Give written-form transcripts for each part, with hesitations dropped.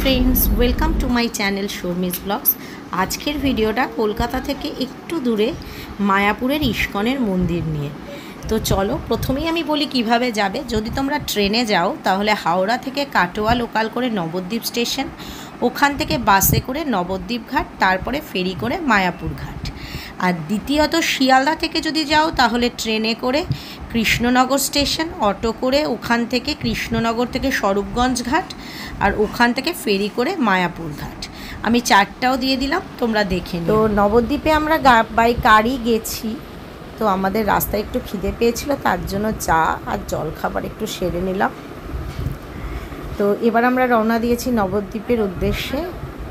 Friends welcome to my channel Sharmi's blogs. आजकेर भिडियोटा कलकाता थेके एकटू दूरे मायापुरेर इस्कনের मंदिर निये। तो चलो प्रथमेই আমি বলি কিভাবে যাবে। যদি তোমরা ট্রেনে যাও তাহলে হাওড়া থেকে কাটোয়া লোকাল করে নবদ্বীপ স্টেশন, ওখান থেকে বাসে করে নবদ্বীপ ঘাট, তারপরে ফেরি করে মায়াপুর ঘাট। আর দ্বিতীয়ত শিয়ালদা থেকে যদি যাও তাহলে ট্রেনে করে কৃষ্ণনগর স্টেশন, অটো করে ওখান থেকে কৃষ্ণনগর থেকে স্বরূপগঞ্জ ঘাট, আর ওখান থেকে ফেরি করে মায়াপুর ঘাট। আমি চারটাও দিয়ে দিলাম, তোমরা দেখে নিও। তো নবদ্বীপে আমরা বাই কারই গেছি। তো আমাদের রাস্তায় একটু খিদে পেয়েছিল, তার জন্য চা আর জলখাবার একটু সেরে নিলাম। তো এবার আমরা রওনা দিয়েছি নবদ্বীপের উদ্দেশ্যে,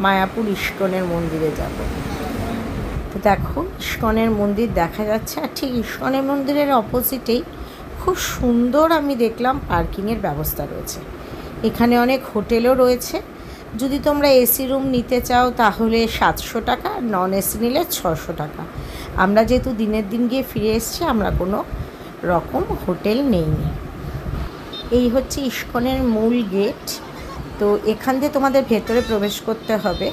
মায়াপুর ইস্কনের মন্দিরে যাব। তো দেখো ইস্কনের মন্দির দেখা যাচ্ছে, আর ঠিক ইস্কনের মন্দিরের অপোজিটেই খুব সুন্দর আমি দেখলাম পার্কিংয়ের ব্যবস্থা রয়েছে। এখানে অনেক হোটেলও রয়েছে। যদি তোমরা এসি রুম নিতে চাও তাহলে 700 টাকা, আর নন এসি নিলে 600 টাকা। আমরা যেহেতু দিনের দিন গিয়ে ফিরে এসেছি, আমরা কোনো রকম হোটেল নেইনি। এই হচ্ছে ইস্কনের মূল গেট। তো এখান দিয়ে তোমাদের ভেতরে প্রবেশ করতে হবে।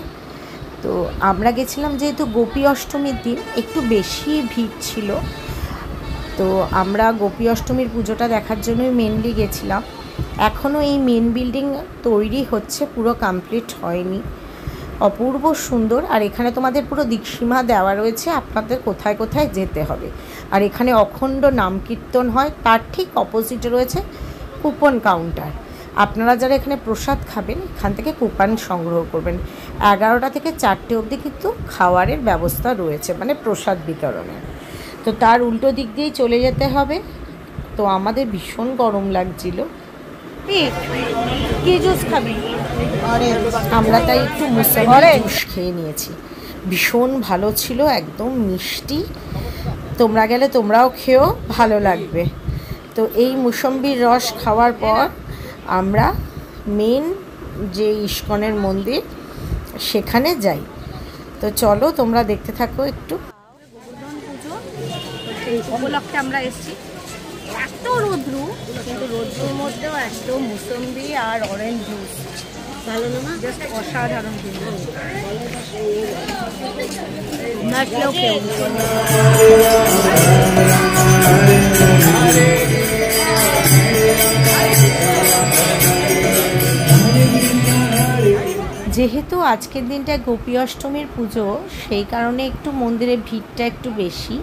তো আমরা গেছিলাম যেহেতু গোপী অষ্টমীর দিন, একটু বেশি ভিড় ছিল। তো আমরা গোপী অষ্টমীর পুজোটা দেখার জন্যই মেনলি গেছিলাম। এখনও এই মেন বিল্ডিং তৈরি হচ্ছে, পুরো কমপ্লিট হয়নি। অপূর্ব সুন্দর। আর এখানে তোমাদের পুরো দিকসীমা দেওয়া রয়েছে, আপনাদের কোথায় কোথায় যেতে হবে। আর এখানে অখণ্ড নাম কীর্তন হয়। তার ঠিক অপোজিটে রয়েছে কুপন কাউন্টার। আপনারা যারা এখানে প্রসাদ খাবেন, এখান থেকে কুপন সংগ্রহ করবেন। 11টা থেকে 4টে অবধি কিন্তু খাওয়ারের ব্যবস্থা রয়েছে, মানে প্রসাদ বিতরণের। তো তার উল্টো দিক দিয়েই চলে যেতে হবে। তো আমাদের ভীষণ গরম লাগছিল। কি জুস খাবি? আমরা তাই একটু মুসম্বি জুস খেয়ে নিয়েছি। ভীষণ ভালো ছিল, একদম মিষ্টি। তোমরা গেলে তোমরাও খেও, ভালো লাগবে। তো এই মুসম্বির রস খাওয়ার পর আমরা মেন যে ইস্কনের মন্দির সেখানে যাই। তো চলো তোমরা দেখতে থাকো একটু। গোবর্ধন পুজো সেই উপলক্ষে আমরা এসেছি। এত রোদ্রু, কিন্তু রোদ্রুর মধ্যেও এত মুসম্বি আর অরেঞ্জ জুস, ভালো না? জাস্ট অসাধারণ। কিন্তু যেহেতু আজকের দিনটা গোপী অষ্টমীর পুজো, সেই কারণে একটু মন্দিরের ভিড়টা একটু বেশি।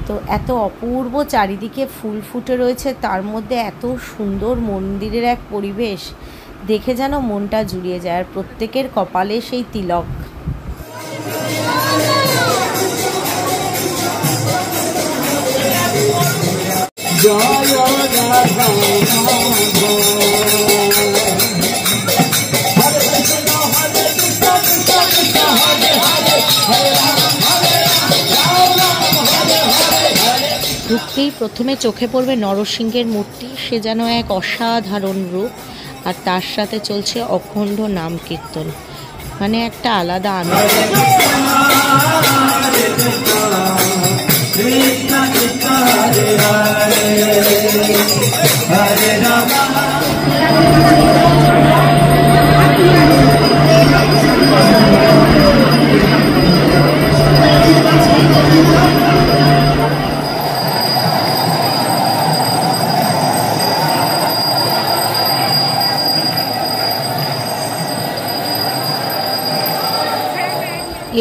তো এত অপূর্ব চারিদিকে ফুল ফুটে রয়েছে, তার মধ্যে এত সুন্দর মন্দিরের এক পরিবেশ দেখে যেন মনটা জুড়িয়ে যায়। আর প্রত্যেকের কপালে সেই তিলক। ঢুকতেই প্রথমে চোখে পড়বে নরসিংহের মূর্তি। সে যেন এক অসাধারণ রূপ, আর তার সাথে চলছে অখণ্ড নাম কীর্তন, মানে একটা আলাদা আনন্দ।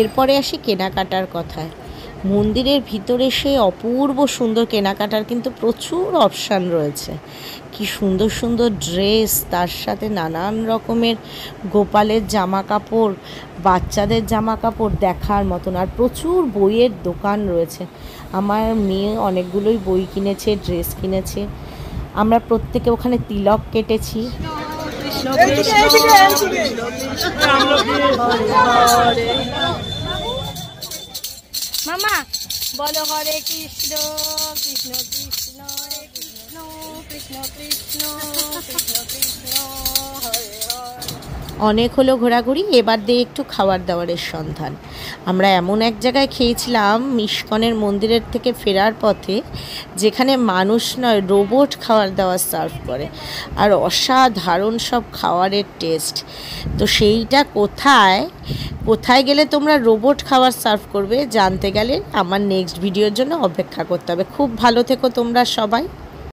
এরপরে আসি কেনাকাটার কথায়। মন্দিরের ভিতরে সে অপূর্ব সুন্দর কেনাকাটার কিন্তু প্রচুর অপশান রয়েছে। কি সুন্দর সুন্দর ড্রেস, তার সাথে নানান রকমের গোপালের জামা কাপড়, বাচ্চাদের জামা কাপড় দেখার মতন। আর প্রচুর বইয়ের দোকান রয়েছে। আমার মেয়ে অনেকগুলোই বই কিনেছে, ড্রেস কিনেছে। আমরা প্রত্যেকে ওখানে তিলক কেটেছি। মামা বলো হরে কৃষ্ণ কৃষ্ণ কৃষ্ণ কৃষ্ণ কৃষ্ণ কৃষ্ণ কৃষ্ণ কৃষ্ণ হরে হরে। অনেক হলো ঘোরাঘুরি, এবার দিয়ে একটু খাবার দাবারের সন্ধান। আমরা এমন এক জায়গায় খেয়েছিলাম ইস্কনের মন্দিরের থেকে ফেরার পথে, যেখানে মানুষ নয় রোবট খাবার দাবার সার্ভ করে, আর অসাধারণ সব খাবারের টেস্ট। তো সেইটা কোথায় গেলে তোমরা রোবট খাবার সার্ভ করবে জানতে গেলে আমার নেক্সট ভিডিওর জন্য অপেক্ষা করতে হবে। খুব ভালো থেকো তোমরা সবাই।